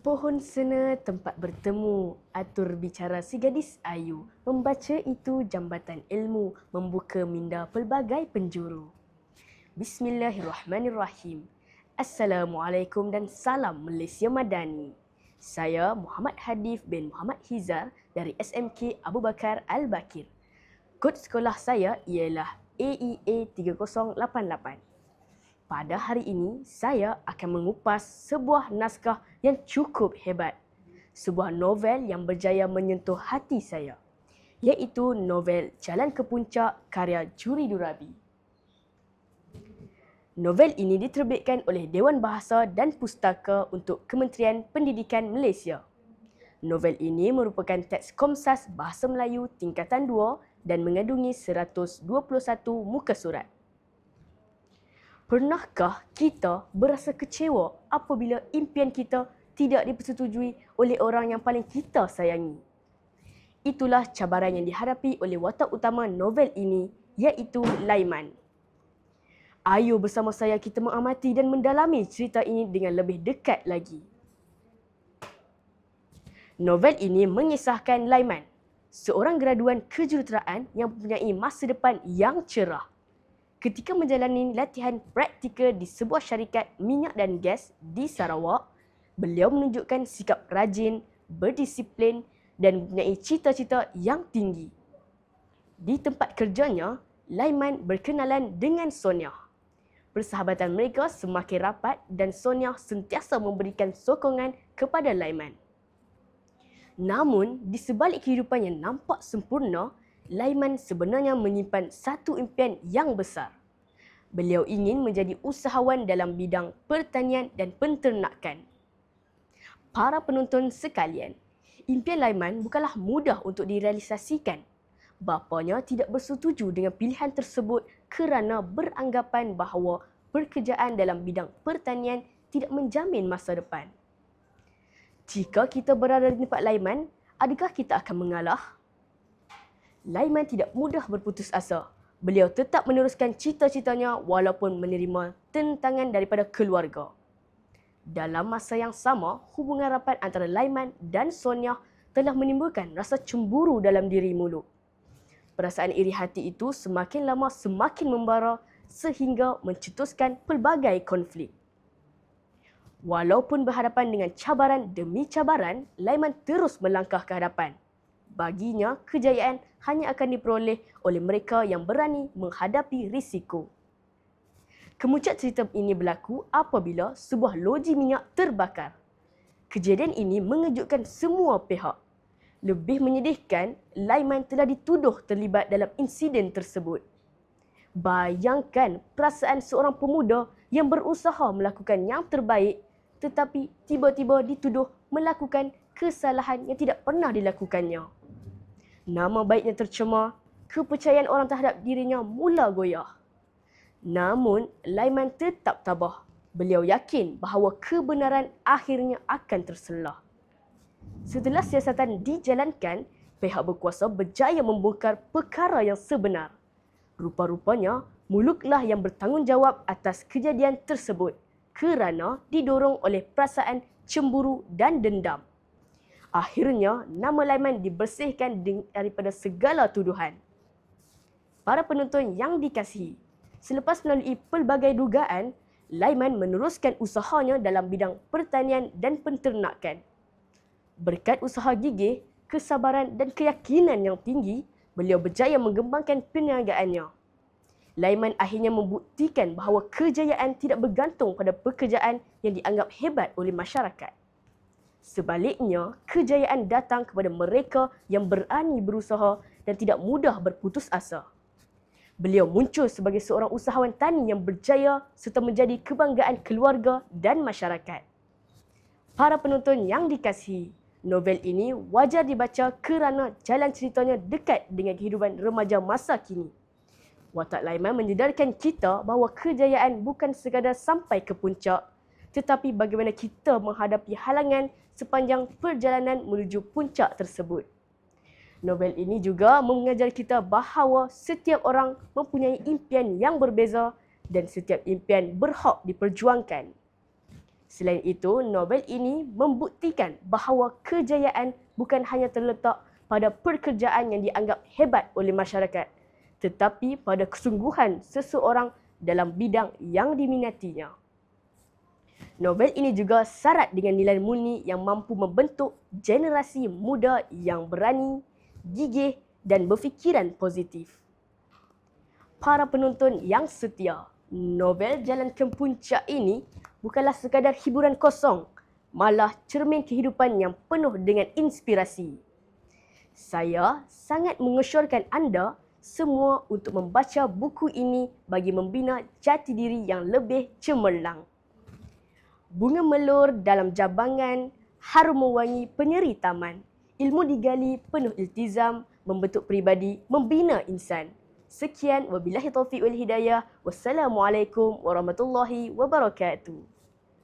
Pohon sena tempat bertemu, atur bicara si gadis ayu. Membaca itu jambatan ilmu, membuka minda pelbagai penjuru. Bismillahirrahmanirrahim. Assalamualaikum dan salam Malaysia Madani. Saya Muhammad Hadif bin Muhammad Hizar dari SMK Abu Bakar Al-Bakir. Kod sekolah saya ialah AEA 3088. Pada hari ini, saya akan mengupas sebuah naskah yang cukup hebat. Sebuah novel yang berjaya menyentuh hati saya, iaitu novel Jalan ke Puncak karya Juri Durabi. Novel ini diterbitkan oleh Dewan Bahasa dan Pustaka untuk Kementerian Pendidikan Malaysia. Novel ini merupakan teks Komsas Bahasa Melayu tingkatan 2 dan mengandungi 121 muka surat. Pernahkah kita berasa kecewa apabila impian kita tidak dipersetujui oleh orang yang paling kita sayangi? Itulah cabaran yang dihadapi oleh watak utama novel ini, iaitu Laiman. Ayo bersama saya kita mengamati dan mendalami cerita ini dengan lebih dekat lagi. Novel ini mengisahkan Laiman, seorang graduan kejuruteraan yang mempunyai masa depan yang cerah. Ketika menjalani latihan praktikal di sebuah syarikat minyak dan gas di Sarawak, beliau menunjukkan sikap rajin, berdisiplin dan mempunyai cita-cita yang tinggi. Di tempat kerjanya, Laiman berkenalan dengan Sonia. Persahabatan mereka semakin rapat dan Sonia sentiasa memberikan sokongan kepada Laiman. Namun, di sebalik kehidupan yang nampak sempurna, Laiman sebenarnya menyimpan satu impian yang besar. Beliau ingin menjadi usahawan dalam bidang pertanian dan penternakan. Para penonton sekalian, impian Laiman bukanlah mudah untuk direalisasikan. Bapanya tidak bersetuju dengan pilihan tersebut kerana beranggapan bahawa pekerjaan dalam bidang pertanian tidak menjamin masa depan. Jika kita berada di tempat Laiman, adakah kita akan mengalah? Laiman tidak mudah berputus asa. Beliau tetap meneruskan cita-citanya walaupun menerima tentangan daripada keluarga. Dalam masa yang sama, hubungan rapat antara Laiman dan Sonia telah menimbulkan rasa cemburu dalam diri Muluk. Perasaan iri hati itu semakin lama semakin membara sehingga mencetuskan pelbagai konflik. Walaupun berhadapan dengan cabaran demi cabaran, Laiman terus melangkah ke hadapan. Baginya, kejayaan hanya akan diperoleh oleh mereka yang berani menghadapi risiko. Kemuncak cerita ini berlaku apabila sebuah loji minyak terbakar. Kejadian ini mengejutkan semua pihak. Lebih menyedihkan, Laiman telah dituduh terlibat dalam insiden tersebut. Bayangkan perasaan seorang pemuda yang berusaha melakukan yang terbaik tetapi tiba-tiba dituduh melakukan kesalahan yang tidak pernah dilakukannya. Nama baiknya tercemar, kepercayaan orang terhadap dirinya mula goyah. Namun, Laiman tetap tabah. Beliau yakin bahawa kebenaran akhirnya akan terselah. Setelah siasatan dijalankan, pihak berkuasa berjaya membongkar perkara yang sebenar. Rupa-rupanya, Muluklah yang bertanggungjawab atas kejadian tersebut kerana didorong oleh perasaan cemburu dan dendam. Akhirnya, nama Laiman dibersihkan daripada segala tuduhan. Para penonton yang dikasihi, selepas melalui pelbagai dugaan, Laiman meneruskan usahanya dalam bidang pertanian dan penternakan. Berkat usaha gigih, kesabaran dan keyakinan yang tinggi, beliau berjaya mengembangkan perniagaannya. Laiman akhirnya membuktikan bahawa kejayaan tidak bergantung pada pekerjaan yang dianggap hebat oleh masyarakat. Sebaliknya, kejayaan datang kepada mereka yang berani berusaha dan tidak mudah berputus asa. Beliau muncul sebagai seorang usahawan tani yang berjaya serta menjadi kebanggaan keluarga dan masyarakat. Para penonton yang dikasihi, novel ini wajar dibaca kerana jalan ceritanya dekat dengan kehidupan remaja masa kini. Watak Laiman menyedarkan kita bahawa kejayaan bukan sekadar sampai ke puncak, tetapi bagaimana kita menghadapi halangan sepanjang perjalanan menuju puncak tersebut. Novel ini juga mengajar kita bahawa setiap orang mempunyai impian yang berbeza dan setiap impian berhak diperjuangkan. Selain itu, novel ini membuktikan bahawa kejayaan bukan hanya terletak pada pekerjaan yang dianggap hebat oleh masyarakat, tetapi pada kesungguhan seseorang dalam bidang yang diminatinya. Novel ini juga syarat dengan nilai murni yang mampu membentuk generasi muda yang berani, gigih dan berfikiran positif. Para penonton yang setia, novel Jalan ke Puncak ini bukanlah sekadar hiburan kosong, malah cermin kehidupan yang penuh dengan inspirasi. Saya sangat mengesyorkan anda semua untuk membaca buku ini bagi membina jati diri yang lebih cemerlang. Bunga melur dalam jabangan, harum mewangi penyeri taman. Ilmu digali penuh iltizam, membentuk pribadi, membina insan. Sekian, wabillahi taufiq wal hidayah. Wassalamualaikum warahmatullahi wabarakatuh.